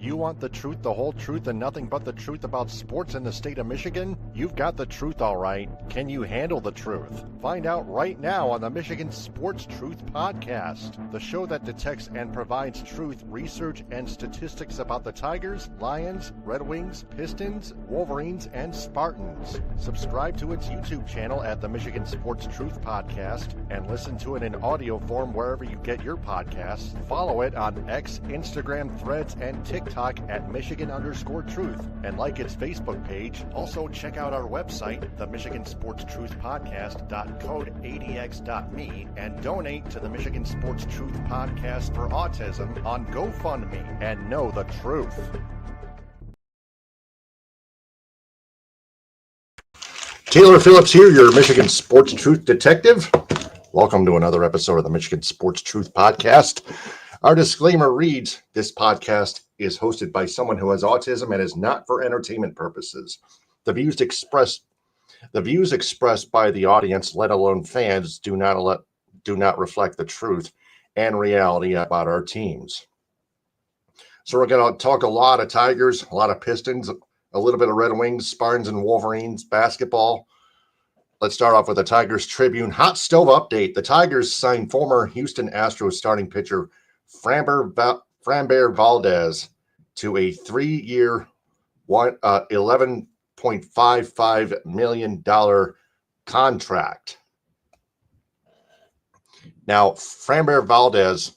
You want the truth, the whole truth, and nothing but the truth about sports in the state of Michigan? You've got the truth, all right. Can you handle the truth? Find out right now on the Michigan Sports Truth Podcast, the show that detects and provides truth, research, and statistics about the Tigers, Lions, Red Wings, Pistons, Wolverines, and Spartans. Subscribe to its YouTube channel at the Michigan Sports Truth Podcast and listen to it in audio form wherever you get your podcasts. Follow it on X, Instagram, Threads, and TikTok at Michigan_Truth, and like its Facebook page. Also check out our website, the Michigan Sports Truth Podcast.code80x.me, and donate to the Michigan Sports Truth Podcast for Autism on GoFundMe, and know the truth. Taylor Phillips here, your Michigan Sports Truth detective. Welcome to another episode of the Michigan Sports Truth Podcast. Our disclaimer reads, this podcast is hosted by someone who has autism and is not for entertainment purposes. The views expressed by the audience, let alone fans, do not reflect the truth and reality about our teams. So we're going to talk a lot of Tigers, a lot of Pistons, a little bit of Red Wings, Spartans, and Wolverines basketball. Let's start off with the Tigers Tribune. Hot stove update. The Tigers signed former Houston Astros starting pitcher Framber Valdez to a 3-year, $11.55 million contract. Now, Framber Valdez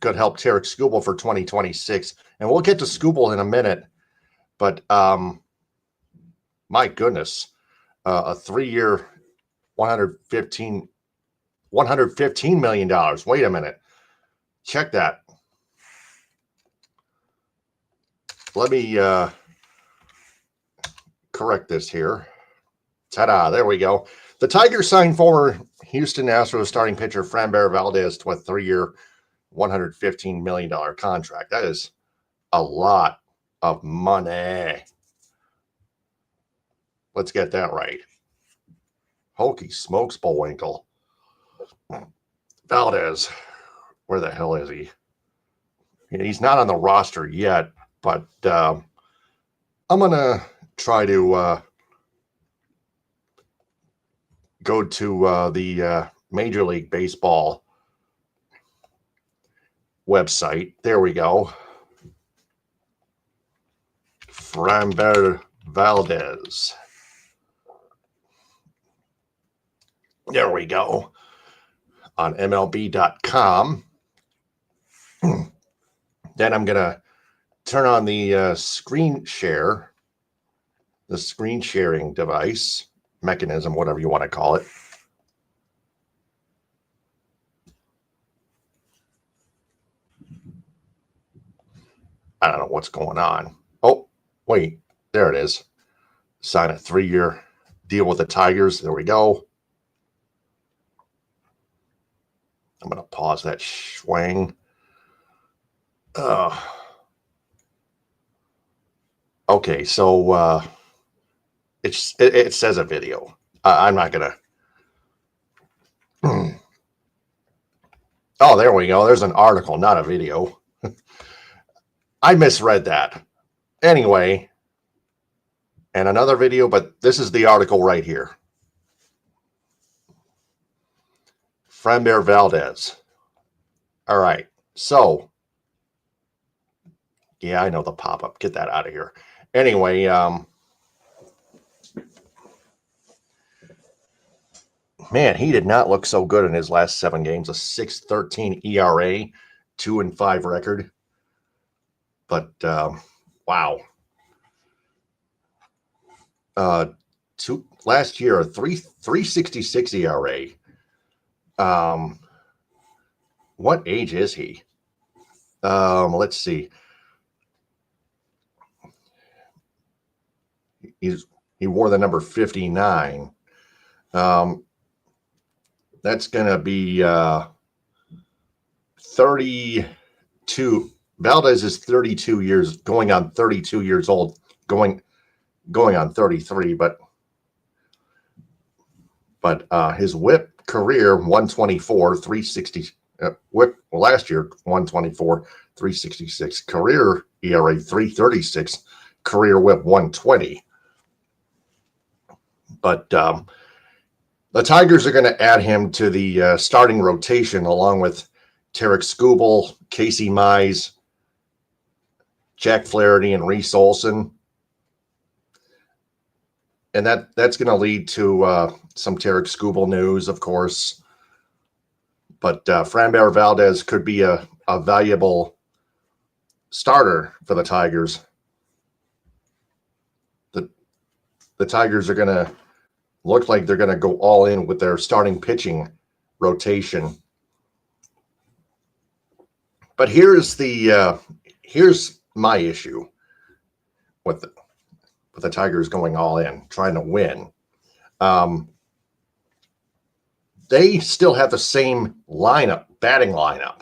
could help Tarek Skubal for 2026, and we'll get to Skubal in a minute. But my goodness, a 3-year, $115 million. Wait a minute. Check that. Let me correct this here. Ta-da, there we go. The Tigers signed former Houston Astros starting pitcher Framber Valdez to a 3-year, $115 million contract. That is a lot of money. Let's get that right. Hokey smokes, Bullwinkle. Valdez. Where the hell is he? He's not on the roster yet, but I'm going to try to go to the Major League Baseball website. There we go. Framber Valdez. There we go. On MLB.com. Then I'm going to turn on the screen sharing device, mechanism, whatever you want to call it. I don't know what's going on. Oh, wait, there it is. Sign a 3-year deal with the Tigers. There we go. I'm going to pause that swing. Okay, so it says a video. I'm not gonna. Oh, there we go. There's an article, not a video. I misread that. Anyway, and another video, but this is the article right here. Framber Valdez. All right, so. Yeah, I know the pop-up. Get that out of here. Anyway, man, he did not look so good in his last 7 games. A 6.13 ERA, 2-5 record. But wow. Last year, a 3.66 ERA. What age is he? Let's see. He wore the number 59. That's going to be 32. Valdez is 32 years, going on 32 years old, going on 33. But his whip career 124, 360, Last year, 124, 366. Career ERA, 336. Career whip, 120. But the Tigers are going to add him to the starting rotation along with Tarek Skubal, Casey Mize, Jack Flaherty, and Reese Olson. And that's going to lead to some Tarek Skubal news, of course. But Framber Valdez could be a valuable starter for the Tigers. The Tigers are going to look like they're going to go all in with their starting pitching rotation. But here's my issue with the Tigers going all in, trying to win. They still have the same batting lineup.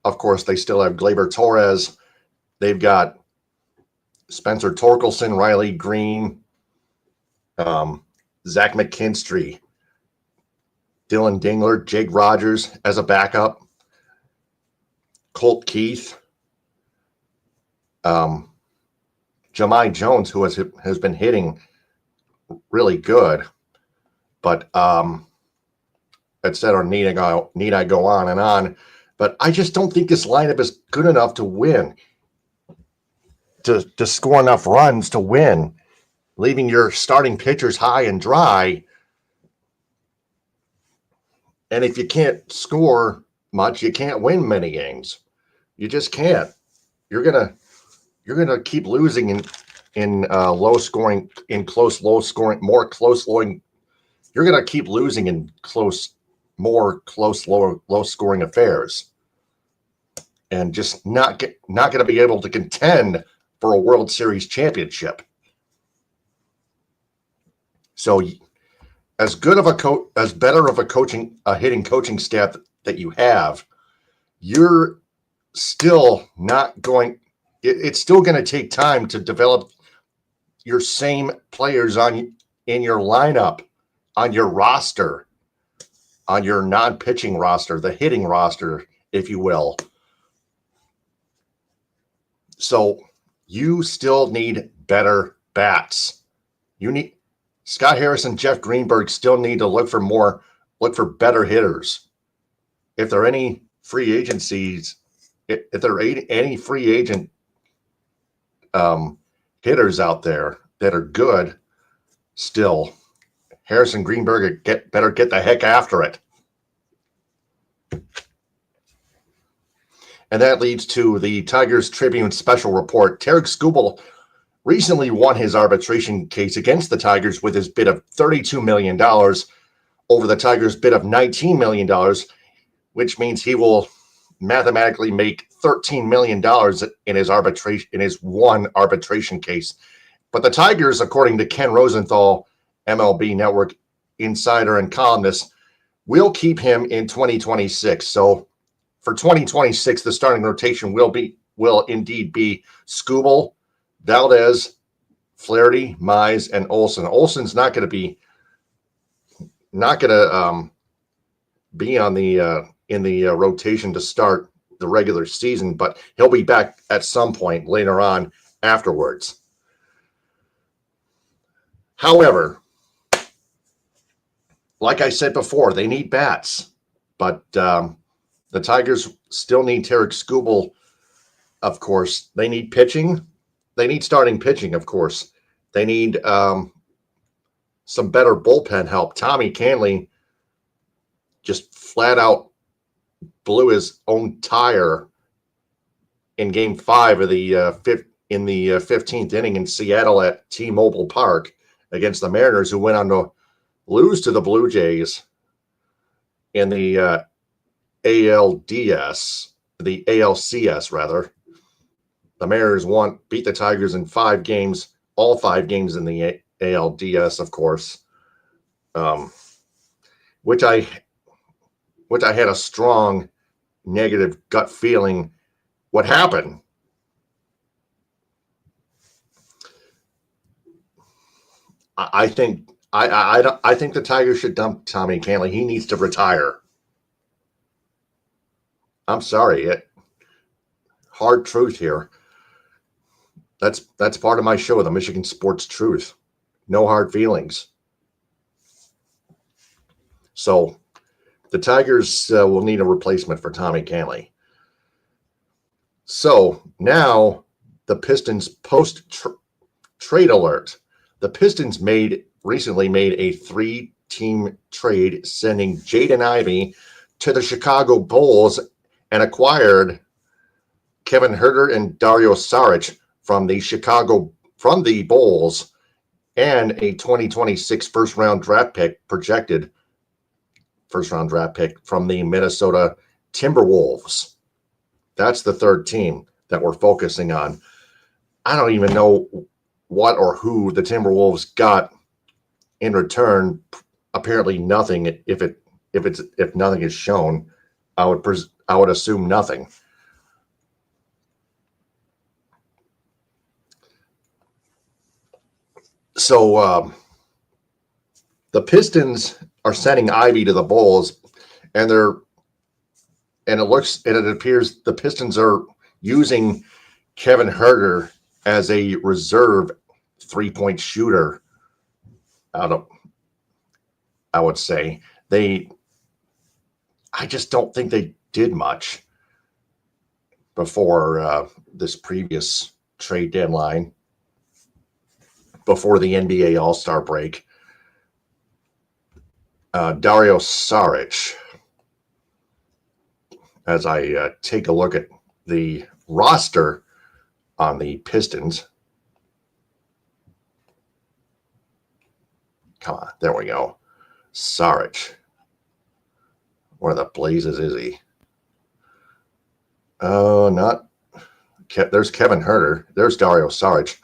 Of course, they still have Gleyber Torres. They've got Spencer Torkelson, Riley Green, Zach McKinstry, Dylan Dingler, Jake Rogers as a backup, Colt Keith, Jahmai Jones, who has been hitting really good, but et cetera, need I go on and on. But I just don't think this lineup is good enough to win, to score enough runs to win, leaving your starting pitchers high and dry. And if you can't score much, you can't win many games. You just can't. You're gonna keep losing in low scoring, in close, low scoring, more close scoring. You're gonna keep losing in more close, low scoring affairs, and just not gonna be able to contend for a World Series championship. So, as better of a hitting coaching staff that you have, you're still not going. It's still going to take time to develop your same players in your lineup, on your roster, on your non-pitching roster, the hitting roster, if you will. So you still need better bats. You need Scott Harris and Jeff Greenberg still need to look for better hitters. If there are any free agencies, if there are any free agent hitters out there that are good, still, Harris and Greenberg better get the heck after it. And that leads to the Tigers Tribune special report. Tarek Skubal recently won his arbitration case against the Tigers with his bid of $32 million over the Tigers' bid of $19 million, which means he will mathematically make $13 million in his one arbitration case. But the Tigers, according to Ken Rosenthal, MLB Network insider and columnist, will keep him in 2026. So for 2026, the starting rotation will indeed be Skubal, Valdez, Flaherty, Mize, and Olson. Olson's not going to be on the in the rotation to start the regular season, but he'll be back at some point later on afterwards. However, like I said before, they need bats, but the Tigers still need Tarek Skubal, of course. They need pitching. They need starting pitching, of course. They need some better bullpen help. Tommy Canley just flat out blew his own tire in Game 5 of the 15th inning in Seattle at T-Mobile Park against the Mariners, who went on to lose to the Blue Jays in the ALCS rather. The Mariners beat the Tigers in 5 games, all 5 games in the ALDS, of course, which I had a strong negative gut feeling what happened. I think the Tigers should dump Tommy Canley. He needs to retire. I'm sorry. Hard truth here. That's part of my show, the Michigan Sports Truth. No hard feelings. So the Tigers will need a replacement for Tommy Canley. So now the Pistons post-trade alert. The Pistons recently made a 3-team trade, sending Jaden Ivey to the Chicago Bulls and acquired Kevin Huerter and Dario Saric from the Bulls, and a 2026 projected first round draft pick from the Minnesota Timberwolves. That's the third team that we're focusing on. I don't even know what or who the Timberwolves got in return. Apparently nothing. If nothing is shown, I would assume nothing. So the Pistons are sending Ivy to the Bulls, and it appears the Pistons are using Kevin Huerter as a reserve 3-point shooter. I would say I just don't think they did much before this previous trade deadline, before the NBA All-Star break. Dario Saric, as I take a look at the roster on the Pistons. Come on, there we go. Saric. Where the blazes is he? There's Kevin Huerter. There's Dario Saric.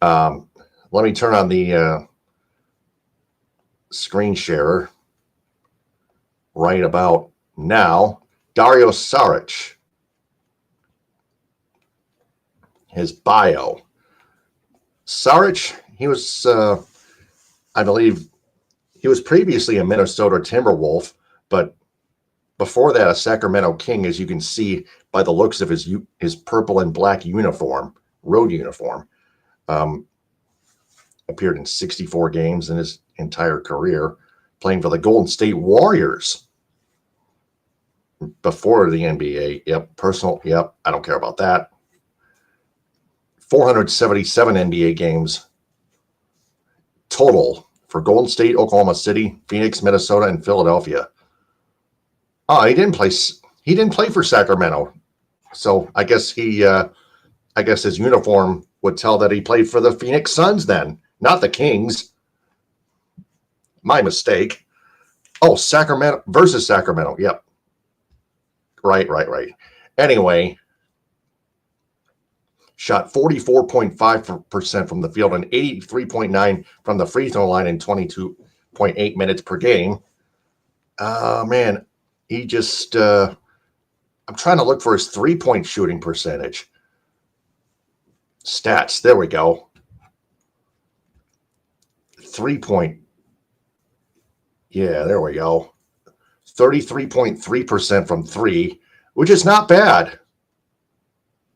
Let me turn on the screen sharer right about now. Dario Saric. His bio. Saric, he was, I believe, he was previously a Minnesota Timberwolf, but before that, a Sacramento King, as you can see by the looks of his purple and black uniform, road uniform. Appeared in 64 games in his entire career, playing for the Golden State Warriors before the NBA. Yep, I don't care about that. 477 NBA games total for Golden State, Oklahoma City, Phoenix, Minnesota, and Philadelphia. Oh, he didn't play for Sacramento. So I guess his uniform would tell that he played for the Phoenix Suns then, not the Kings. My mistake. Oh, Sacramento versus Sacramento. Yep. Right. Anyway, shot 44.5% from the field and 83.9% from the free throw line in 22.8 minutes per game. Man, he just I'm trying to look for his 3-point shooting percentage. Stats. There we go. 3-point. Yeah, there we go. 33.3% from 3, which is not bad.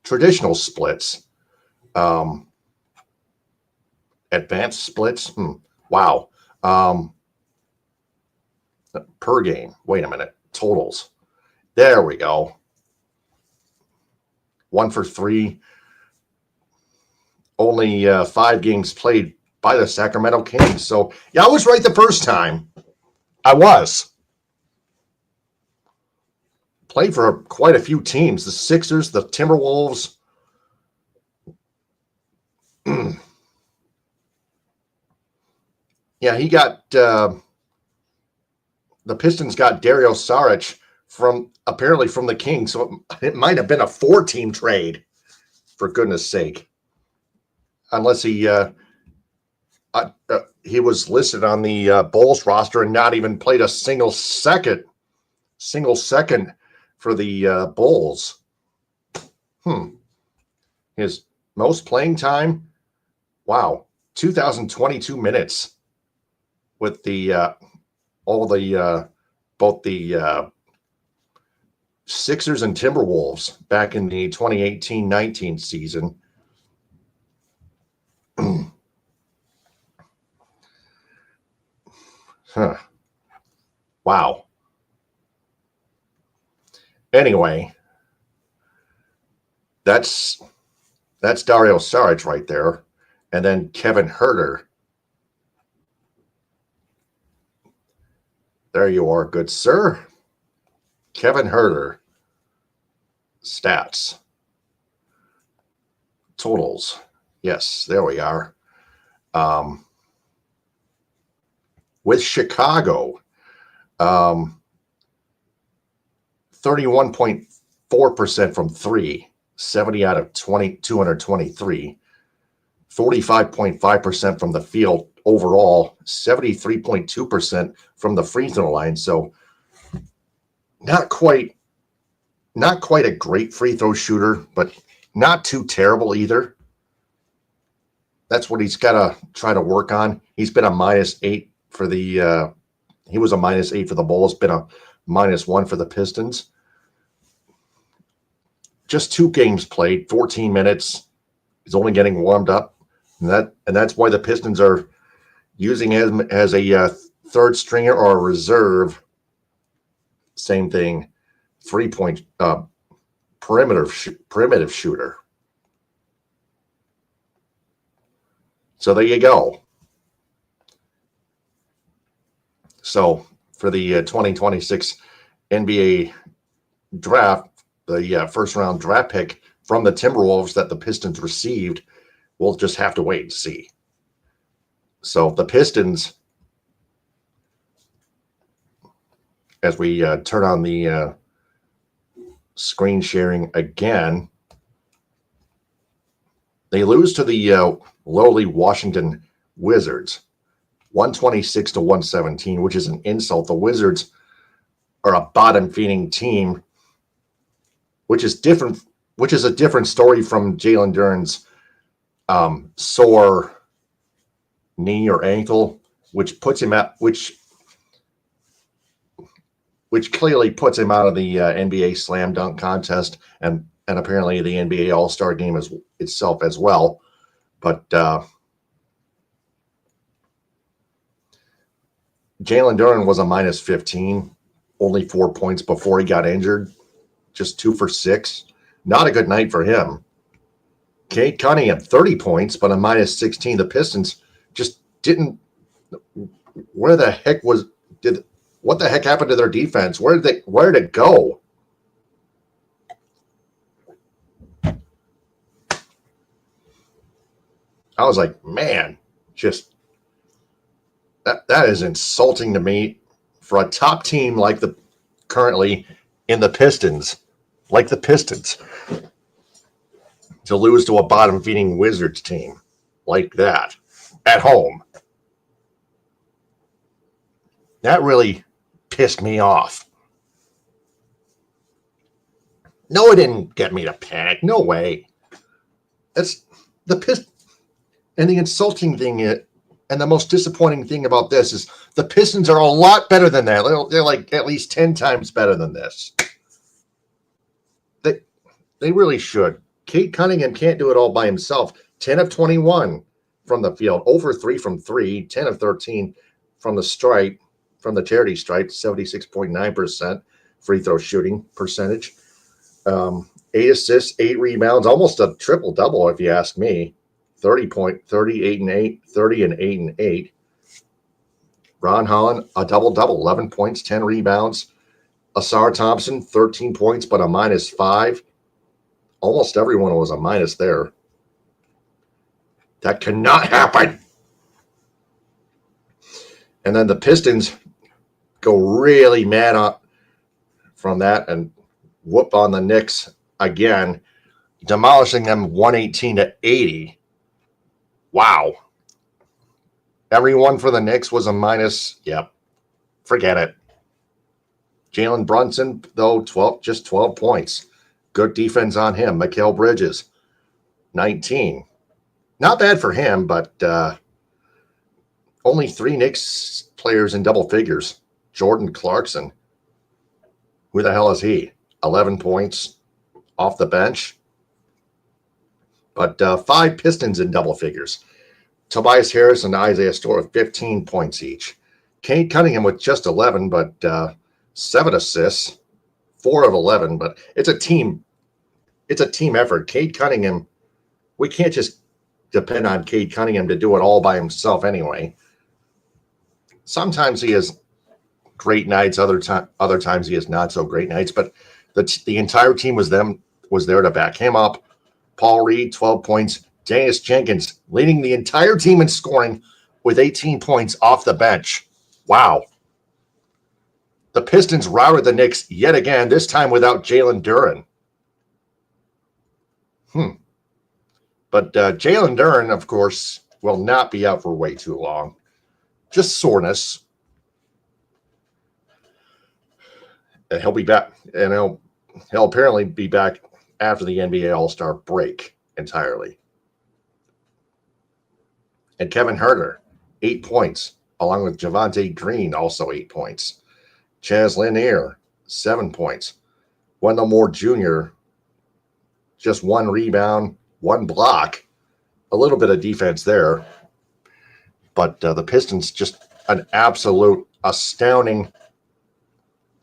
Traditional splits. Advanced splits. Wow. Per game. Wait a minute. Totals. There we go. 1 for 3. Only 5 games played by the Sacramento Kings. So, yeah, I was right the first time. I was. Played for quite a few teams. The Sixers, the Timberwolves. Yeah, he got the Pistons got Dario Saric apparently from the Kings. So it might have been a 4-team trade, for goodness sake. Unless he was listed on the Bulls roster and not even played a single second for the Bulls. His most playing time, wow, 2,022 minutes with both the Sixers and Timberwolves back in the 2018-19 season. Wow. Anyway, that's Dario Saric right there. And then Kevin Huerter. There you are, good sir. Kevin Huerter. Stats. Totals. Yes, there we are. With Chicago, 31.4% from three, 70 out of 223, 45.5% from the field overall, 73.2% from the free throw line. So not quite a great free throw shooter, but not too terrible either. That's what he's got to try to work on. He's been a -8 for the he was a -8 for the Bulls, been a -1 for the Pistons. Just 2 games played, 14 minutes. He's only getting warmed up. And that's why the Pistons are using him as a third stringer or a reserve. Same thing, 3-point primitive shooter. So there you go. So for the 2026 NBA draft, the first round draft pick from the Timberwolves that the Pistons received, we'll just have to wait and see. So the Pistons, as we turn on the screen sharing again, they lose to the lowly Washington Wizards, 126-117, which is an insult. The Wizards are a bottom-feeding team, which is different. Which is a different story from Jalen Duren's sore knee or ankle, which puts him at which clearly puts him out of the NBA slam dunk contest and apparently the NBA All-Star game itself as well. But Jalen Duren was a -15, only 4 points before he got injured, just 2 for 6. Not a good night for him. Cade Cunningham, 30 points, but a -16. The Pistons just didn't. What the heck happened to their defense? Where did it go? I was like, man, just that is insulting to me for a top team like the currently in the Pistons, to lose to a bottom-feeding Wizards team like that at home. That really pissed me off. No, it didn't get me to panic. No way. That's the Pistons. And the insulting thing, and the most disappointing thing about this is the Pistons are a lot better than that. They're like at least 10 times better than this. They really should. Cade Cunningham can't do it all by himself. 10 of 21 from the field, over 3 from 3, 10 of 13 from the stripe, from the charity stripe, 76.9% free throw shooting percentage. 8 assists, 8 rebounds, almost a triple-double if you ask me. 30, 8 and 8, 30 and 8 and 8. Ron Holland, a double-double, 11 points, 10 rebounds. Asar Thompson, 13 points, but a -5. Almost everyone was a minus there. That cannot happen. And then the Pistons go really mad from that and whoop on the Knicks again, demolishing them 118-80. Wow. Everyone for the Knicks was a minus. Yep. Forget it. Jalen Brunson, though, just 12 points. Good defense on him. Mikal Bridges, 19. Not bad for him, but only 3 Knicks players in double figures. Jordan Clarkson. Who the hell is he? 11 points off the bench. But 5 Pistons in double figures. Tobias Harris and Isaiah Stewart with 15 points each. Cade Cunningham with just 11, but 7 assists, 4 of 11. But it's a team effort. Cade Cunningham, we can't just depend on Cade Cunningham to do it all by himself anyway. Sometimes he has great nights, other times he has not so great nights, but the entire team was there to back him up. Paul Reed, 12 points. Dennis Jenkins leading the entire team in scoring with 18 points off the bench. Wow. The Pistons routed the Knicks yet again, this time without Jalen Duren. But Jalen Duren, of course, will not be out for way too long. Just soreness. And he'll be back, and he'll apparently be back after the NBA All-Star break entirely. And Kevin Huerter, 8 points, along with Javonte Green, also 8 points. Chaz Lanier, 7 points. Wendell Moore Jr., just 1 rebound, 1 block, a little bit of defense there. But the Pistons, just an absolute astounding,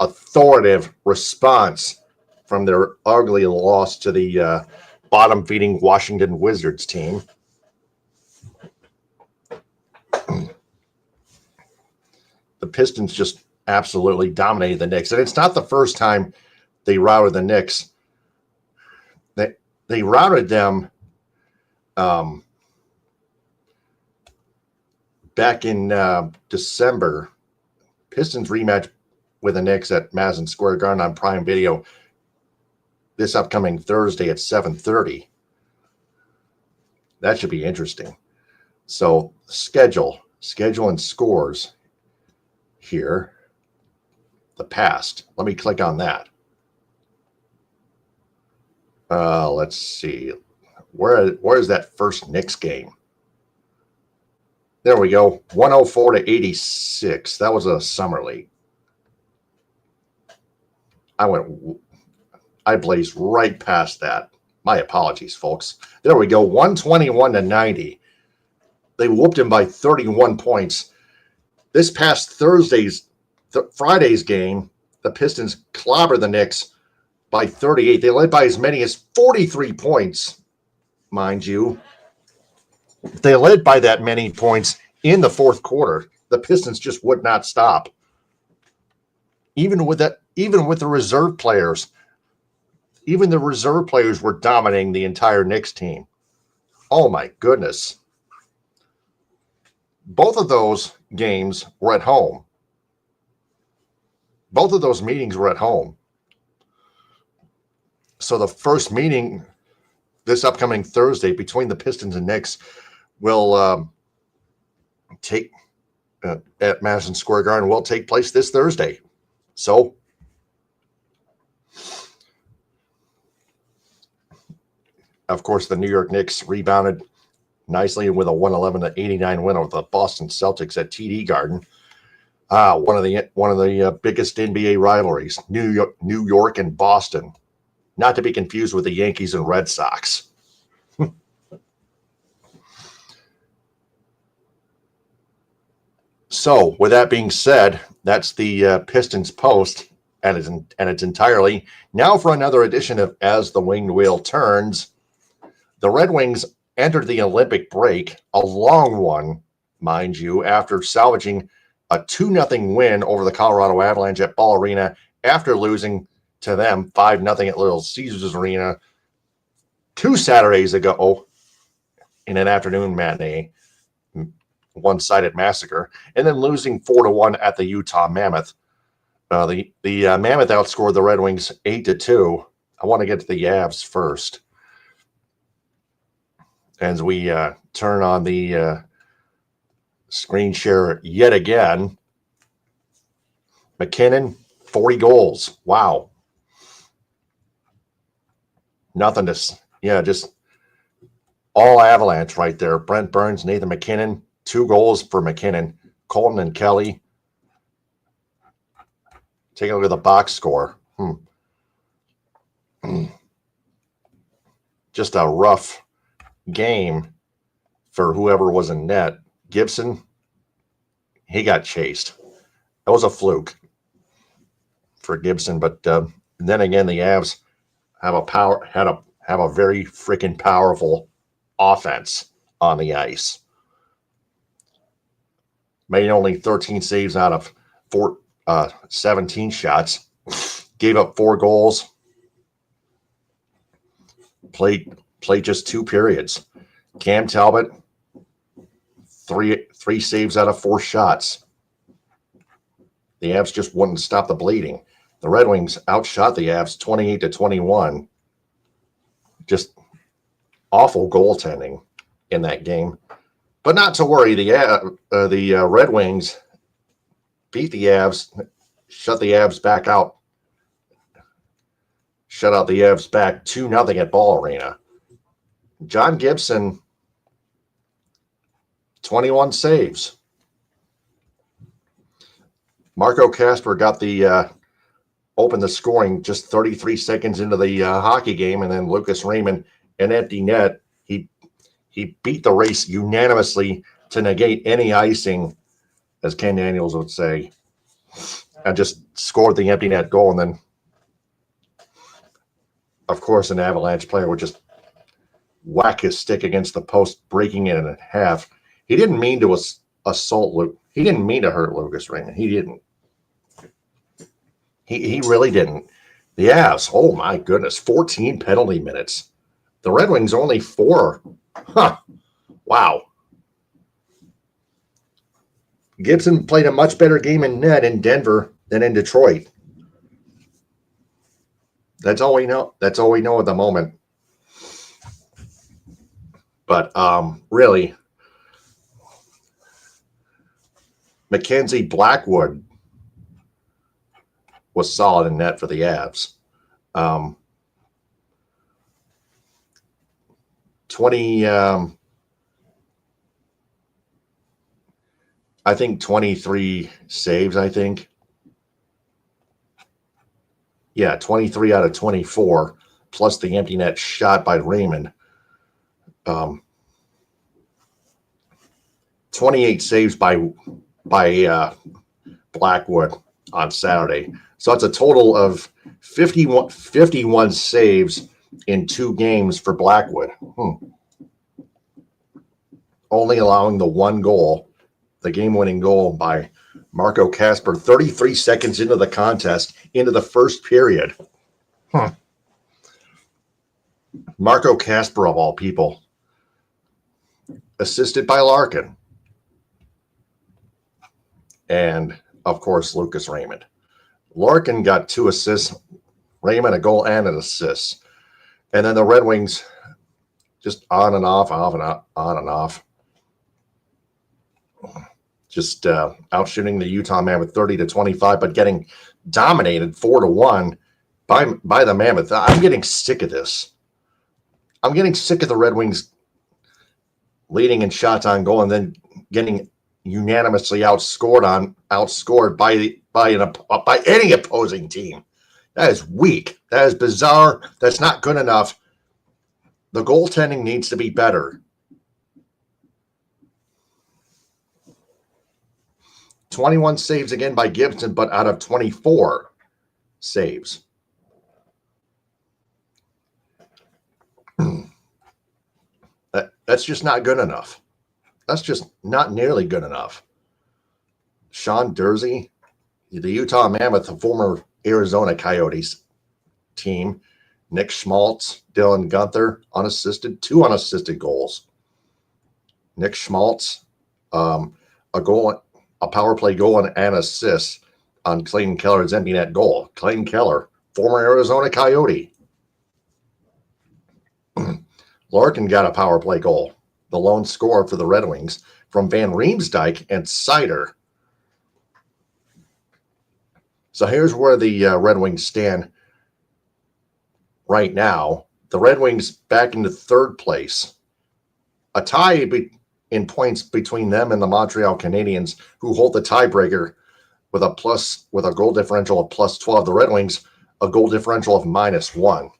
authoritative response from their ugly loss to the bottom-feeding Washington Wizards team. The Pistons just absolutely dominated the Knicks. And it's not the first time they routed the Knicks. They routed them back in December. Pistons rematch with the Knicks at Madison Square Garden on Prime Video this upcoming Thursday at 7:30. That should be interesting. So schedule and scores here. The past. Let me click on that. Let's see. Where is that first Knicks game? There we go. 104-86. That was a summer league. I blazed right past that. My apologies, folks. There we go. 121-90. They whooped him by 31 points. This past Friday's game, the Pistons clobbered the Knicks by 38. They led by as many as 43 points, mind you. They led by that many points in the fourth quarter. The Pistons just would not stop. Even with the reserve players. Even the reserve players were dominating the entire Knicks team. Oh my goodness. Both of those games were at home. Both of those meetings were at home. So the first meeting this upcoming Thursday between the Pistons and Knicks will take at Madison Square Garden will take place this Thursday. So of course, the New York Knicks rebounded nicely with a 111-89 win over the Boston Celtics at TD Garden. One of the biggest NBA rivalries, New York and Boston, not to be confused with the Yankees and Red Sox. So, with that being said, that's the Pistons Post, and it's entirely. Now for another edition of As the Winged Wheel Turns. The Red Wings entered the Olympic break, a long one, mind you, after salvaging a 2-0 win over the Colorado Avalanche at Ball Arena after losing to them 5-0 at Little Caesars Arena 2 Saturdays ago in an afternoon matinee, one-sided massacre, and then losing 4-1 at the Utah Mammoth. The Mammoth outscored the Red Wings 8-2. I want to get to the Avs first. As we turn on the screen share yet again. McKinnon, 40 goals. Wow. Nothing to, just all Avalanche right there. Brent Burns, Nathan McKinnon, 2 goals for McKinnon. Colton and Kelly. Take a look at the box score. just a rough game for whoever was in net. Gibson, he got chased. That was a fluke for Gibson, but then again, the Avs have a very freaking powerful offense on the ice. Made only 13 saves out of 17 shots. Gave up 4 goals. Played just 2 periods. Cam Talbot, three saves out of 4 shots. The Avs just wouldn't stop the bleeding. The Red Wings outshot the Avs 28-21. Just awful goaltending in that game. But not to worry, the Red Wings beat the Avs, shut the Avs back out. Shut out the Avs back 2-0 at Ball Arena. John Gibson, 21 saves. Marco Kasper got opened the scoring just 33 seconds into the hockey game, and then Lucas Raymond, an empty net. He beat the race unanimously to negate any icing, as Ken Daniels would say, and just scored the empty net goal. And then, of course, an Avalanche player would just whack his stick against the post, breaking it in half. He didn't mean to assault Luke. He didn't mean to hurt Lucas Raymond. He didn't. He really didn't. The Avs, oh my goodness, 14 penalty minutes. The Red Wings only 4. Huh. Wow. Gibson played a much better game in net in Denver than in Detroit. That's all we know. That's all we know at the moment. But really, Mackenzie Blackwood was solid in net for the Avs. 23 saves, I think. Yeah, 23 out of 24, plus the empty net shot by Raymond. 28 saves by Blackwood on Saturday. So it's a total of 51 saves in 2 games for Blackwood. Only allowing the 1 goal, the game-winning goal by Marco Kasper, 33 seconds into the contest, into the first period. Marco Kasper, of all people, assisted by Larkin. And, of course, Lucas Raymond. Larkin got 2 assists, Raymond a goal and an assist. And then the Red Wings just on and off, on and off. Just outshooting the Utah Mammoth 30-25, but getting dominated 4-1 by the Mammoth. I'm getting sick of this. I'm getting sick of the Red Wings leading in shots on goal and then getting unanimously outscored by any opposing team. That is weak. That is bizarre. That's not good enough. The goaltending needs to be better. 21 saves again by Gibson, but out of 24 saves. That's just not good enough. That's just not nearly good enough. Sean Dursey, the Utah Mammoth, the former Arizona Coyotes team. Nick Schmaltz, Dylan Gunther, unassisted, 2 unassisted goals. Nick Schmaltz, a power play goal and an assist on Clayton Keller's empty net goal. Clayton Keller, former Arizona Coyote. Larkin got a power play goal, the lone scorer for the Red Wings, from Van Riemsdyk and Sider. So here's where the Red Wings stand right now. The Red Wings back into 3rd place. A tie in points between them and the Montreal Canadiens, who hold the tiebreaker with a goal differential of +12. The Red Wings, a goal differential of -1.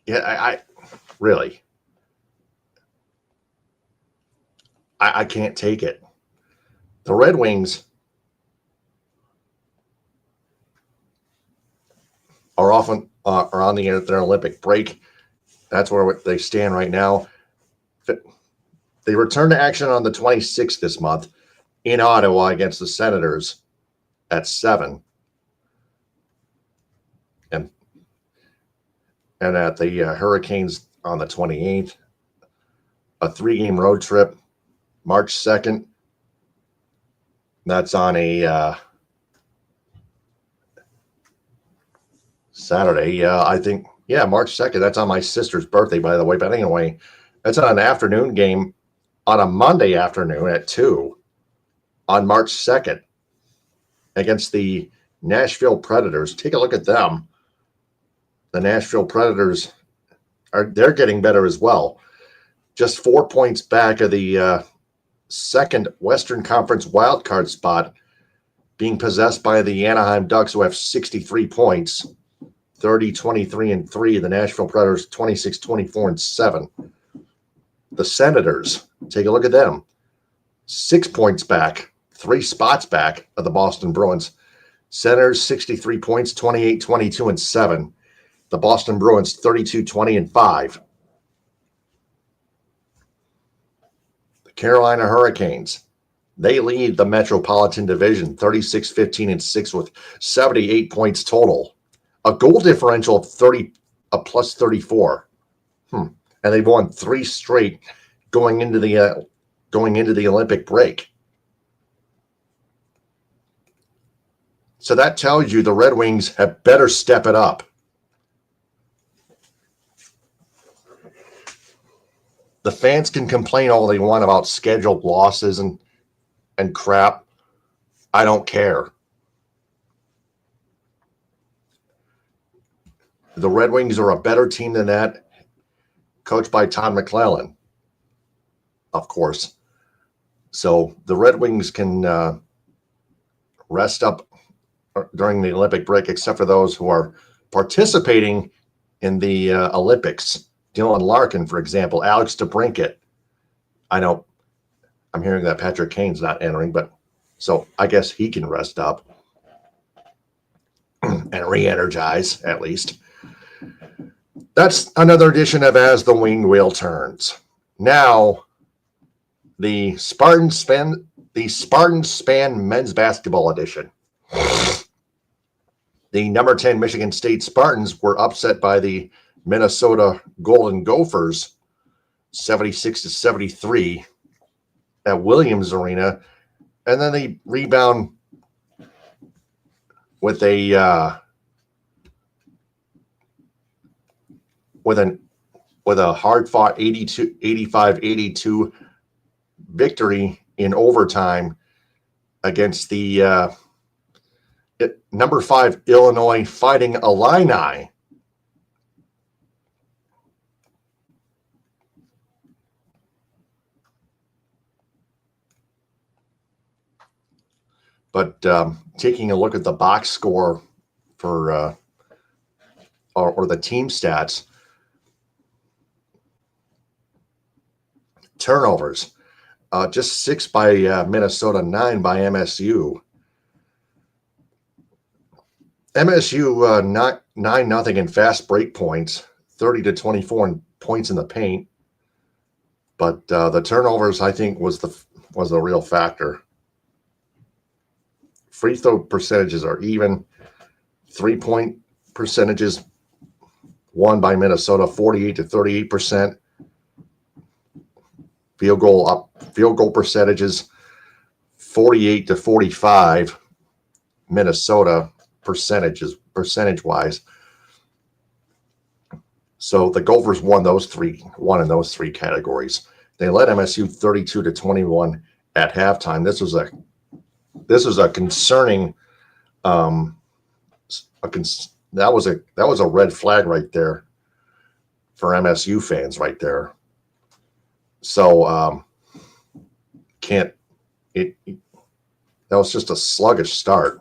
Yeah, I really, I can't take it. The Red Wings are often are on their Olympic break. That's where they stand right now. They return to action on the 26th this month in Ottawa against the Senators at 7. And at the Hurricanes on the 28th. A 3-game road trip, March 2nd. That's on a Saturday. I think, March 2nd. That's on my sister's birthday, by the way. But anyway, that's on an afternoon game on a Monday afternoon at 2 on March 2nd against the Nashville Predators. Take a look at them. The Nashville Predators they're getting better as well. Just 4 points back of the second Western Conference wildcard spot, being possessed by the Anaheim Ducks, who have 63 points, 30-23-3. The Nashville Predators, 26-24-7. The Senators, take a look at them. 6 points back, 3 spots back of the Boston Bruins. Senators, 63 points, 28-22-7. The Boston Bruins, 32-20-5. The Carolina Hurricanes, they lead the Metropolitan Division, 36-15-6 with 78 points total. A goal differential of plus 34. And they've won 3 straight going into the Olympic break. So that tells you the Red Wings have better step it up. The fans can complain all they want about scheduled losses and crap. I don't care. The Red Wings are a better team than that, coached by Todd McClellan, of course. So the Red Wings can rest up during the Olympic break, except for those who are participating in the Olympics. Dylan Larkin, for example, Alex DeBrincat. I know I'm hearing that Patrick Kane's not entering, but so I guess he can rest up and re-energize at least. That's another edition of As the Winged Wheel Turns. Now, the Spartans Span men's basketball edition. The number 10 Michigan State Spartans were upset by the Minnesota Golden Gophers, 76-73 at Williams Arena, and then they rebound with a hard-fought 85-82 victory in overtime against the number 5 Illinois Fighting Illini. But taking a look at the box score for or the team stats, turnovers, just 6 by Minnesota, 9 by MSU. MSU 9-0 in fast break points, 30-24 in points in the paint. But the turnovers, I think, was the real factor. Free throw percentages are even. 3-point percentages won by Minnesota, 48-38%. Field goal percentages, 48-45. Minnesota percentage-wise. So the Gophers won in those three categories. They led MSU 32-21 at halftime. This was a concerning that was a red flag right there for MSU fans right there. So that was just a sluggish start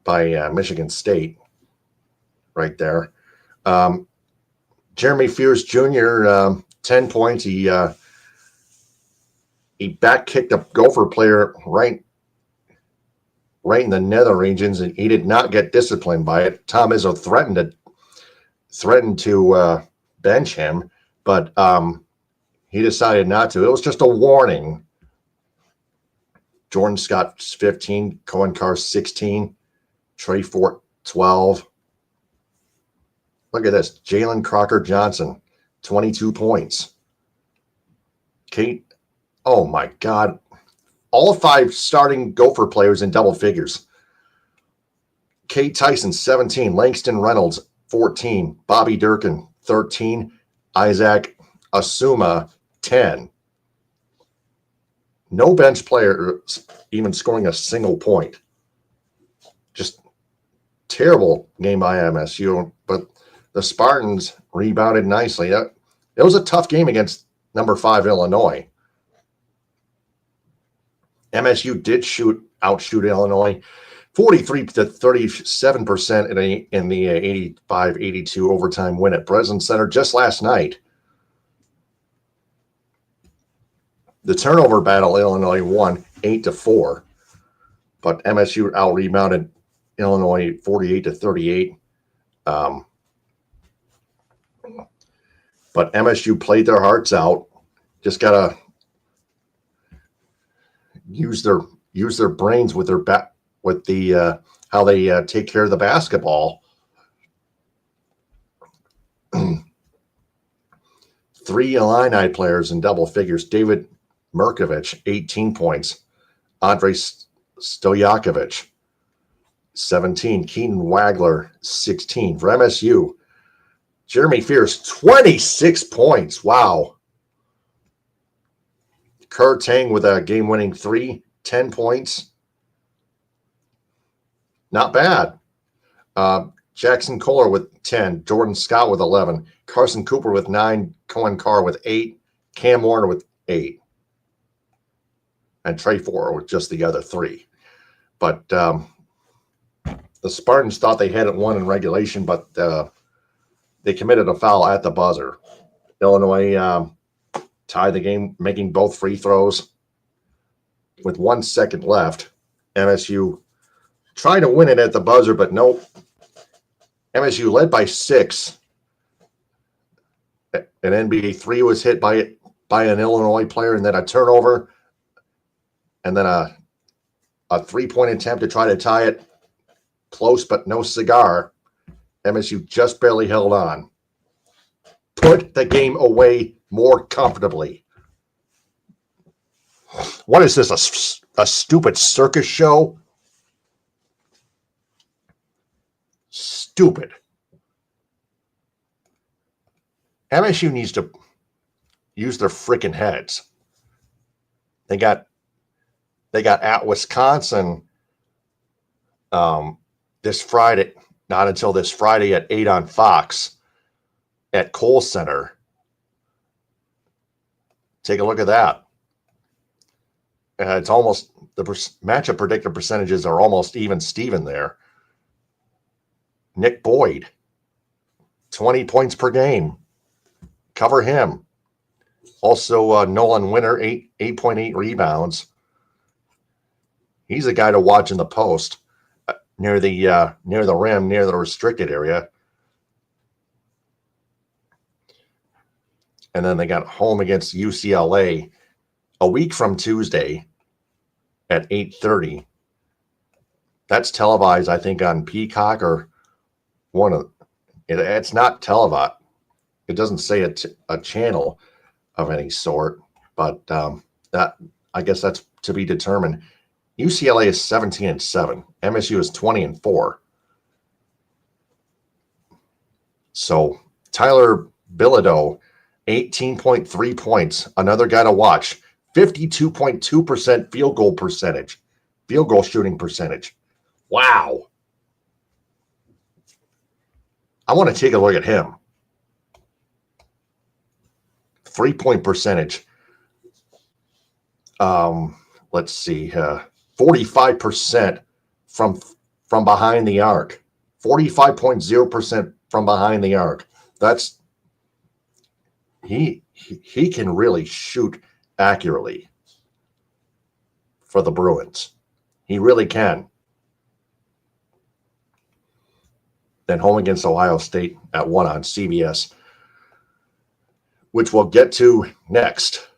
by Michigan State right there. Jeremy Fears Jr., 10 points. He back kicked a Gopher player right in the nether regions, and he did not get disciplined by it. Tom Izzo threatened to bench him, but he decided not to. It was just a warning. Jordan Scott 15, Cohen Carr 16, Trey Fort 12. Look at this. Jalen Crocker Johnson, 22 points. Kate, oh my God. All 5 starting Gopher players in double figures. Kate Tyson, 17. Langston Reynolds, 14. Bobby Durkin, 13. Isaac Asuma, 10. No bench player even scoring a single point. Just terrible game by MSU, but the Spartans rebounded nicely. It was a tough game against number 5 Illinois. MSU did outshoot Illinois 43 to 37% in the 85-82 overtime win at Breslin Center just last night. The turnover battle, Illinois won 8-4, but MSU out-rebounded Illinois 48 to 38. But MSU played their hearts out. Just gotta use their brains with how they take care of the basketball. 3 Illini players in double figures. David Merkovich, 18 points. Andrei Stojakovic, 17. Keaton Wagler, 16. For MSU, Jeremy Fears, 26 points. Wow. Kerr Tang with a game-winning 3, 10 points. Not bad. Jackson Kohler with 10. Jordan Scott with 11. Carson Cooper with 9. Cohen Carr with 8. Cam Warner with 8. And Trey Ford with just the other 3. But the Spartans thought they had it won in regulation, but they committed a foul at the buzzer. Illinois tied the game, making both free throws. With 1 second left, MSU tried to win it at the buzzer, but nope. MSU led by 6. An NBA 3 was hit by an Illinois player, and then a turnover, and then a 3-point attempt to try to tie it. Close, but no cigar. MSU just barely held on. Put the game away more comfortably. What is this, a stupid circus show? Stupid. MSU needs to use their freaking heads. They got at Wisconsin this Friday, not until this Friday at 8 on Fox at Kohl Center. Take a look at that. It's almost, the matchup predictor percentages are almost even Steven there. Nick Boyd, 20 points per game. Cover him. Also, Nolan Winter, 8.8 rebounds. He's a guy to watch in the post near the rim, near the restricted area. And then they got home against UCLA a week from Tuesday at 8:30. That's televised, I think, on Peacock or one of it. It's not televised. It doesn't say a channel of any sort, but that, I guess that's to be determined. UCLA is 17-7. MSU is 20-4. So Tyler Bilodeau, 18.3 points. Another guy to watch. 52.2% field goal shooting percentage. Wow. I want to take a look at him. 3-point percentage. Let's see. 45% from behind the arc. 45.0% from behind the arc. That's he can really shoot accurately for the Bruins. He really can. Then home against Ohio State at 1 on CBS, which we'll get to next.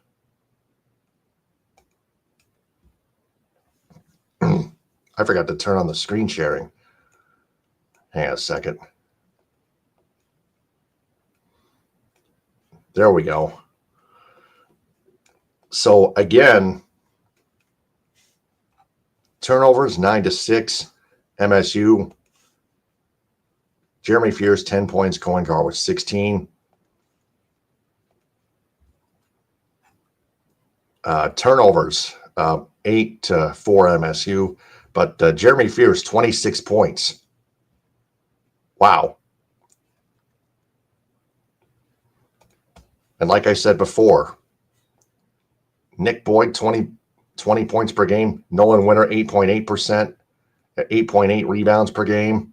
I forgot to turn on the screen sharing. Hang on a second. There we go. So again, turnovers 9-6, MSU. Jeremy Fears 10 points, Cohen Carr with 16. Turnovers 8-4 MSU, but Jeremy Fears 26 points. Wow. And like I said before, Nick Boyd 20 points per game, Nolan Winter 8.8%, 8.8 rebounds per game.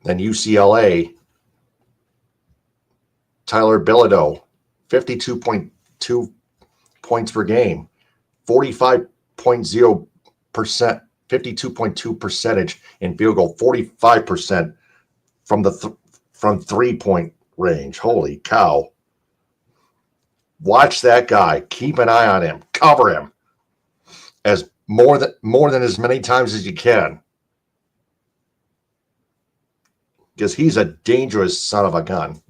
Then UCLA, Tyler Bilodeau, 52.2 points per game, 45.0%, 52.2 percentage in field goal, 45% from the from 3-point range. Holy cow. Watch that guy. Keep an eye on him. Cover him as more than as many times as you can. Because he's a dangerous son of a gun.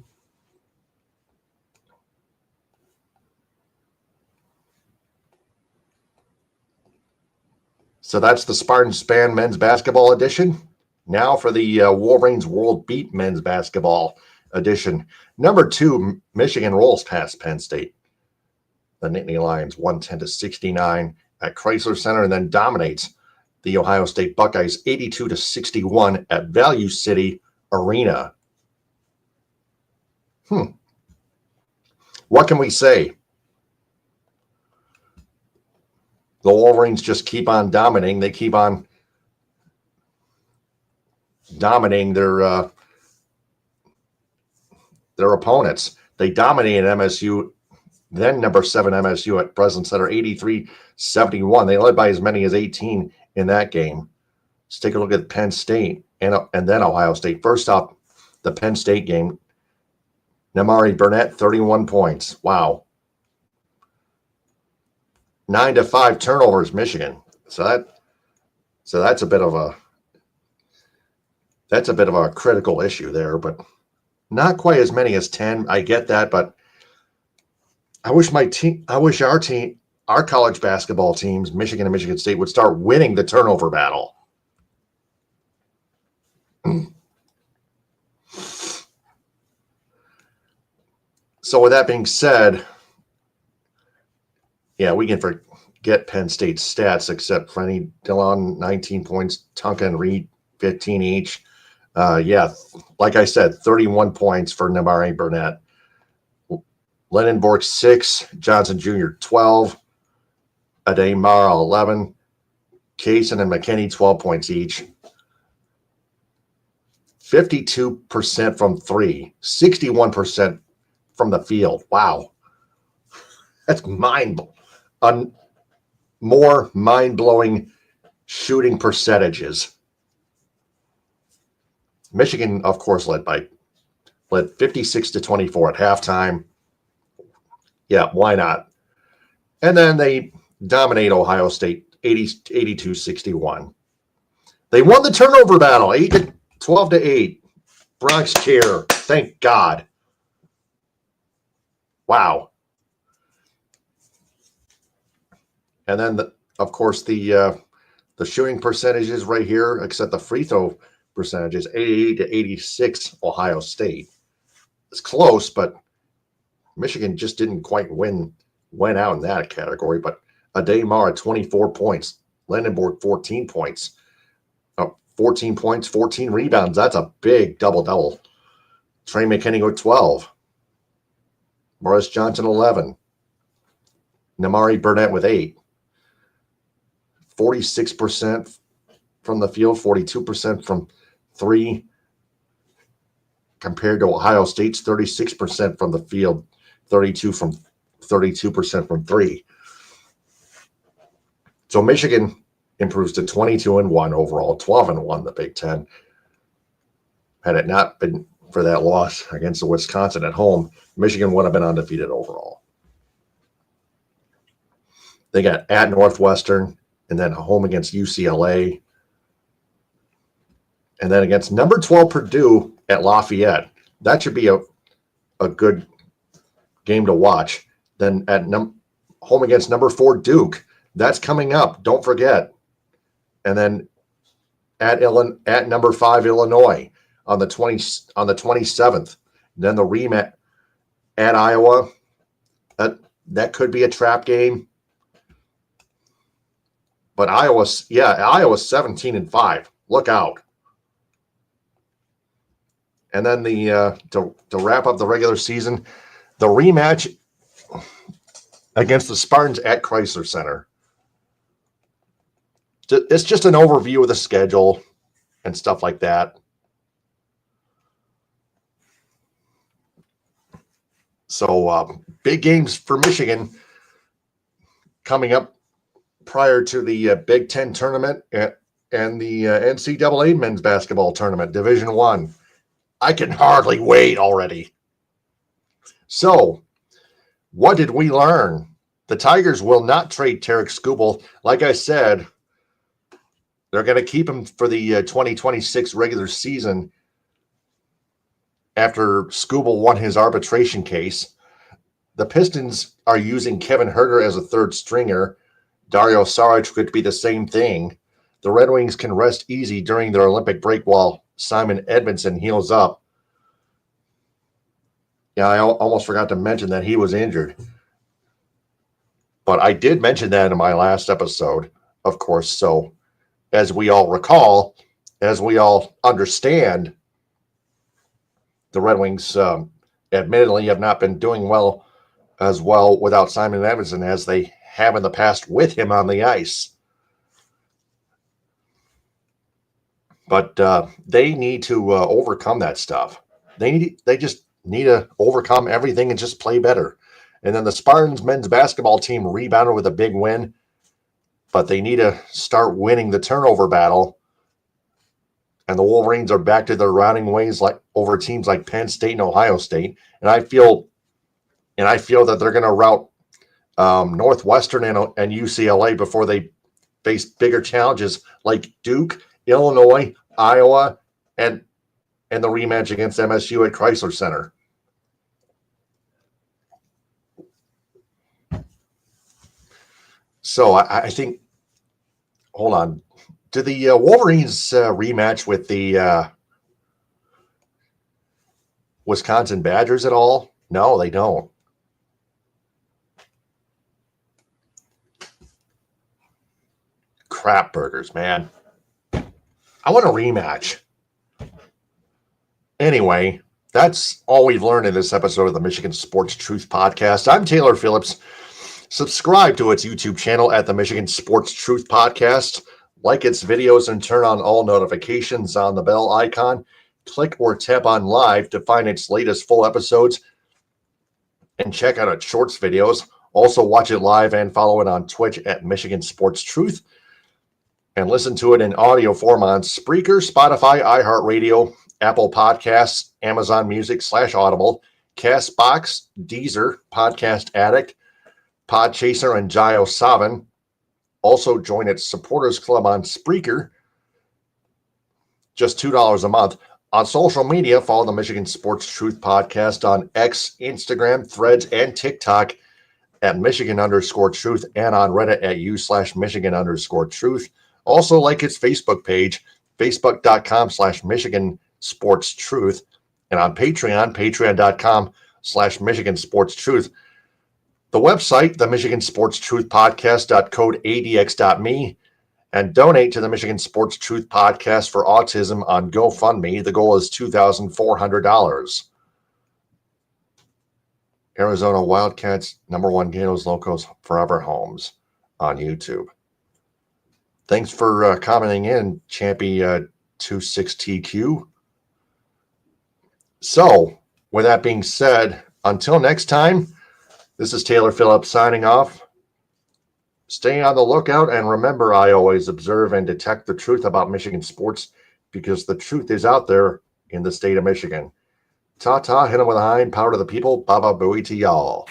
So that's the Spartan Span men's basketball edition. Now for the Wolverines World Beat men's basketball edition. Number 2, Michigan rolls past Penn State. The Nittany Lions 110-69 at Chrysler Center, and then dominates the Ohio State Buckeyes 82-61 at Value City Arena. What can we say? The Wolverines just keep on dominating. They keep on dominating their opponents. They dominated MSU, then number 7 MSU at Breslin Center, 83-71. They led by as many as 18 in that game. Let's take a look at Penn State and then Ohio State. First up, the Penn State game. Namari Burnett, 31 points. Wow. 9-5 turnovers, Michigan. So that's a bit of a critical issue there, but not quite as many as 10. I get that, but I wish our college basketball teams, Michigan and Michigan State, would start winning the turnover battle. So with that being said, yeah, we can forget Penn State's stats, except Frenny Dillon, 19 points, Tonka and Reed, 15 each. Like I said, 31 points for Namari Burnett. Lennon 6, Johnson Jr. 12, Ade Mara 11, Kaysen and McKinney 12 points each. 52% from 3, 61% from the field. Wow. That's more mind-blowing shooting percentages. Michigan, of course, led 56-24 at halftime. Yeah, why not? And then they dominate Ohio State 82-61. They won the turnover battle 12-8. Bronx cheer. Thank God. Wow. And then, of course, the shooting percentages right here, except the free throw percentages, 88-86 Ohio State. It's close, but Michigan just didn't quite win out in that category. But Ade Mara, 24 points. Lendenborg, 14 points. 14 points, 14 rebounds. That's a big double-double. Trey McKinney with 12. Morris Johnson, 11. Namari Burnett with 8. 46% from the field, 42% from 3. compared to Ohio State's 36% from the field, 32% from three. So Michigan improves to 22-1 overall, 12-1 the Big Ten. Had it not been for that loss against the Wisconsin at home, Michigan would have been undefeated overall. They got at Northwestern and then home against UCLA. And then against number 12 Purdue at Lafayette. That should be a good game to watch. Then at home against number 4 Duke. That's coming up. Don't forget. And then at number 5 Illinois on the 27th. Then the rematch at Iowa. That could be a trap game. But Iowa's 17-5. Look out. And then to wrap up the regular season, the rematch against the Spartans at Chrysler Center. It's just an overview of the schedule and stuff like that. So big games for Michigan coming up prior to the Big Ten tournament and the NCAA men's basketball tournament, Division I. I can hardly wait already. So, what did we learn? The Tigers will not trade Tarek Skubal. Like I said, they're going to keep him for the 2026 regular season after Skubal won his arbitration case. The Pistons are using Kevin Huerter as a third stringer. Dario Saric could be the same thing. The Red Wings can rest easy during their Olympic break while Simon Edmondson heals up. Yeah, I almost forgot to mention that he was injured. But I did mention that in my last episode, of course. So, as we all recall, as we all understand, the Red Wings admittedly have not been doing well without Simon Edmondson as they have in the past with him on the ice. But they need to overcome that stuff. They just need to overcome everything and just play better. And then the Spartans men's basketball team rebounded with a big win, but they need to start winning the turnover battle. And the Wolverines are back to their routing ways like over teams like Penn State and Ohio State. And I feel that they're going to rout Northwestern and UCLA before they face bigger challenges like Duke, Illinois, Iowa, and the rematch against MSU at Chrysler Center. So I think, hold on. Do the Wolverines rematch with the Wisconsin Badgers at all? No, they don't. Crap burgers, man. I want a rematch. Anyway, that's all we've learned in this episode of the Michigan Sports Truth Podcast. I'm Taylor Phillips. Subscribe to its YouTube channel at the Michigan Sports Truth Podcast. Like its videos and turn on all notifications on the bell icon. Click or tap on live to find its latest full episodes and check out its shorts videos. Also watch it live and follow it on Twitch at Michigan Sports Truth. And listen to it in audio form on Spreaker, Spotify, iHeartRadio, Apple Podcasts, Amazon Music /Audible, CastBox, Deezer, Podcast Addict, Podchaser, and Jio7. Also join its supporters club on Spreaker, just $2 a month. On social media, follow the Michigan Sports Truth Podcast on X, Instagram, Threads, and TikTok at Michigan_Truth and on Reddit at u/Michigan_Truth. Also like its Facebook page, facebook.com/Michigan Sports Truth, and on Patreon, patreon.com/Michigan Sports Truth. The website, the Michigan Sports Truth Podcast, code ADX.me, and donate to the Michigan Sports Truth Podcast for Autism on GoFundMe. The goal is $2,400. Arizona Wildcats, #1 Gatos Locos Forever Homes on YouTube. Thanks for commenting in, Champy 26TQ. So, with that being said, until next time, this is Taylor Phillips signing off. Stay on the lookout, and remember, I always observe and detect the truth about Michigan sports because the truth is out there in the state of Michigan. Ta-ta, hit 'em with a high and power to the people. Baba booey to y'all.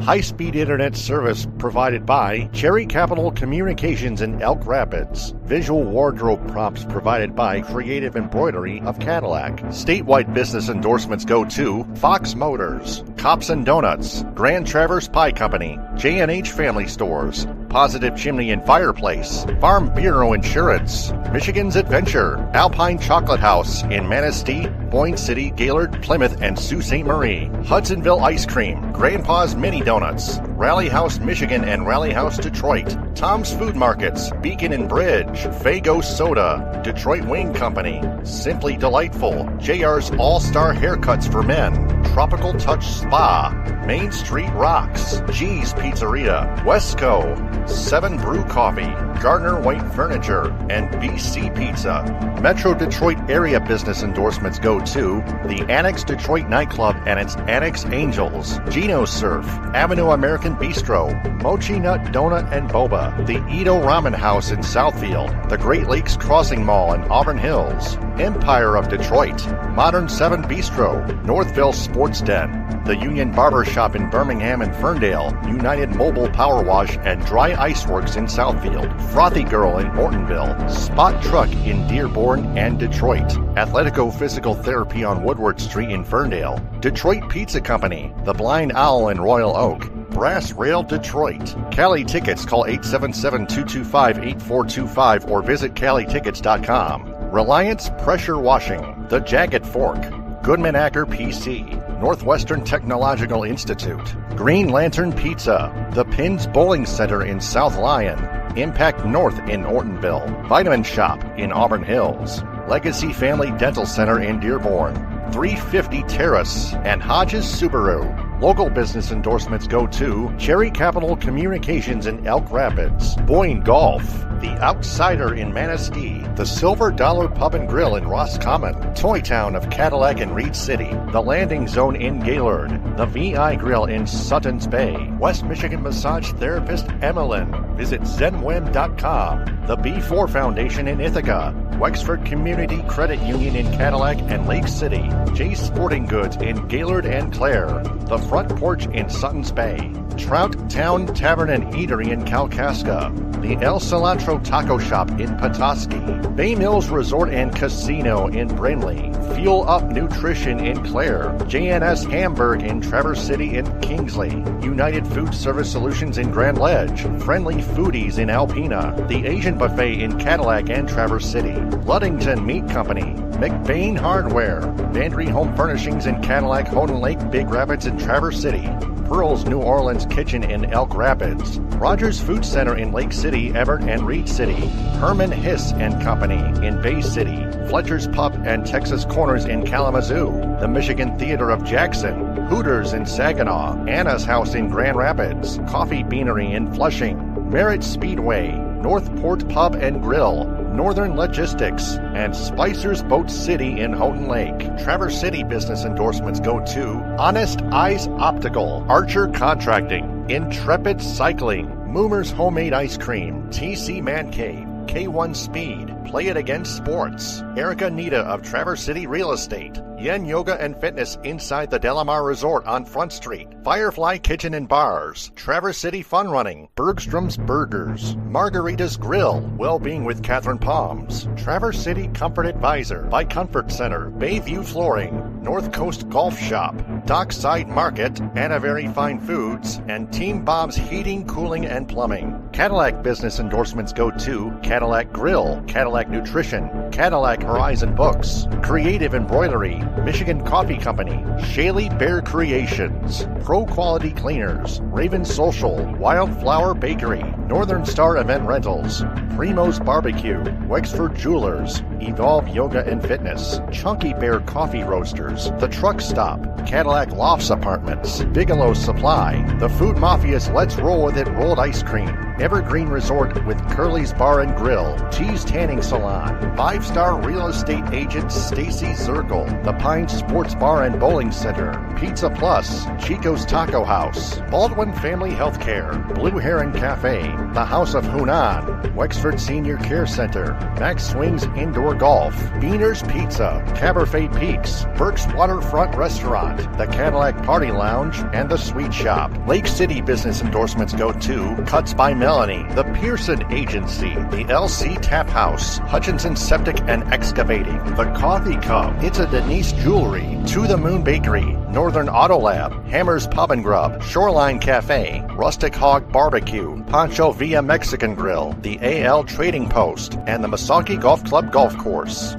High-speed internet service provided by Cherry Capital Communications in Elk Rapids. Visual wardrobe prompts provided by Creative Embroidery of Cadillac. Statewide business endorsements go to Fox Motors, Cops and Donuts, Grand Traverse Pie Company, J&H Family Stores, Positive Chimney and Fireplace, Farm Bureau Insurance, Michigan's Adventure, Alpine Chocolate House in Manistee, Boyne City, Gaylord, Plymouth, and Sault Ste. Marie, Hudsonville Ice Cream, Grandpa's Mini Donuts, Rally House Michigan and Rally House Detroit, Tom's Food Markets, Beacon and Bridge, Fago Soda, Detroit Wing Company, Simply Delightful, JR's All-Star Haircuts for Men, Tropical Touch Spa, Main Street Rocks, G's Pizzeria, Westco, 7 Brew Coffee, Gardner White Furniture, and BC Pizza. Metro Detroit area business endorsements go to the Annex Detroit Nightclub and its Annex Angels, Gino Surf, Avenue American Bistro, Mochi Nut Donut and Boba, the Edo Ramen House in Southfield, the Great Lakes Crossing Mall in Auburn Hills, Empire of Detroit, Modern 7 Bistro, Northville Sports Den, the Union Barber Shop in Birmingham and Ferndale, United Mobile Power Wash and Dry Ice Works in Southfield, Frothy Girl in Mortonville, Spot Truck in Dearborn and Detroit, Athletico Physical Therapy on Woodward Street in Ferndale, Detroit Pizza Company, The Blind Owl in Royal Oak, Brass Rail Detroit. Cali Tickets, call 877-225-8425 or visit CaliTickets.com. Reliance Pressure Washing, The Jagged Fork, Goodman Acker PC, Northwestern Technological Institute, Green Lantern Pizza, The Pins Bowling Center in South Lyon, Impact North in Ortonville, Vitamin Shop in Auburn Hills, Legacy Family Dental Center in Dearborn, 350 Terrace, and Hodges Subaru. Local business endorsements go to Cherry Capital Communications in Elk Rapids, Boyne Golf, The Outsider in Manistee, the Silver Dollar Pub and Grill in Roscommon, Toy Town of Cadillac and Reed City, the Landing Zone in Gaylord, the VI Grill in Suttons Bay, West Michigan Massage Therapist Emmeline. Visit zenwem.com, the B4 Foundation in Ithaca, Wexford Community Credit Union in Cadillac and Lake City, Jay's Sporting Goods in Gaylord and Clare, the Front Porch in Suttons Bay, Trout Town Tavern and Eatery in Kalkaska, the El Cilantro Taco Shop in Petoskey, Bay Mills Resort and Casino in Brainley, Fuel Up Nutrition in Clare, JNS Hamburg in Traverse City and Kingsley, United Food Service Solutions in Grand Ledge, Friendly Foodies in Alpena, the Asian Buffet in Cadillac and Traverse City, Luddington Meat Company, McBain Hardware, Bandry Home Furnishings in Cadillac, Houghton Lake, Big Rapids, and Traverse City, Pearl's New Orleans Kitchen in Elk Rapids, Rogers Food Center in Lake City, Everett, and Reed City, Herman Hiss and Company in Bay City, Fletcher's Pub and Texas Corners in Kalamazoo, the Michigan Theater of Jackson, Hooters in Saginaw, Anna's House in Grand Rapids, Coffee Beanery in Flushing, Merritt Speedway, Northport Pub and Grill, Northern Logistics, and Spicer's Boat City in Houghton Lake. Traverse City business endorsements go to Honest Eyes Optical, Archer Contracting, Intrepid Cycling, Moomer's Homemade Ice Cream, TC Man Cave, K1 Speed, Play It Again Sports, Erica Nita of Traverse City Real Estate, Yen Yoga and Fitness inside the Delamar Resort on Front Street, Firefly Kitchen and Bars, Traverse City Fun Running, Bergstrom's Burgers, Margarita's Grill, Wellbeing with Catherine Palms, Traverse City Comfort Advisor, by Comfort Center, Bayview Flooring, North Coast Golf Shop, Dockside Market, Anna Very Fine Foods, and Team Bob's Heating, Cooling, and Plumbing. Cadillac business endorsements go to Cadillac Grill, Cadillac Nutrition, Cadillac Horizon Books, Creative Embroidery, Michigan Coffee Company, Shaley Bear Creations, Pro Quality Cleaners, Raven Social, Wildflower Bakery, Northern Star Event Rentals, Primo's Barbecue, Wexford Jewelers, Evolve Yoga and Fitness, Chunky Bear Coffee Roasters, The Truck Stop, Cadillac Lofts Apartments, Bigelow Supply, The Food Mafia's Let's Roll With It Rolled Ice Cream, Evergreen Resort with Curly's Bar and Grill, Cheese Tanning Salon, 5-star real estate agent Stacy Zirkle, The Pine Sports Bar and Bowling Center, Pizza Plus, Chico's Taco House, Baldwin Family Healthcare, Blue Heron Cafe, The House of Hunan, Wexford Senior Care Center, Max Swings Indoor Golf, Beaner's Pizza, Cabernet Peaks, Burke's Waterfront Restaurant, the Cadillac Party Lounge, and the Sweet Shop. Lake City business endorsements go to Cuts by Melanie, the Pearson Agency, the LC Tap House, Hutchinson Septic and Excavating, the Coffee Cup, It's a Denise Jewelry, To the Moon Bakery, Northern Auto Lab, Hammer's Pub and Grub, Shoreline Cafe, Rustic Hog Barbecue, Pancho Villa Mexican Grill, the AL Trading Post, and the Misaki Golf Club Golf Course.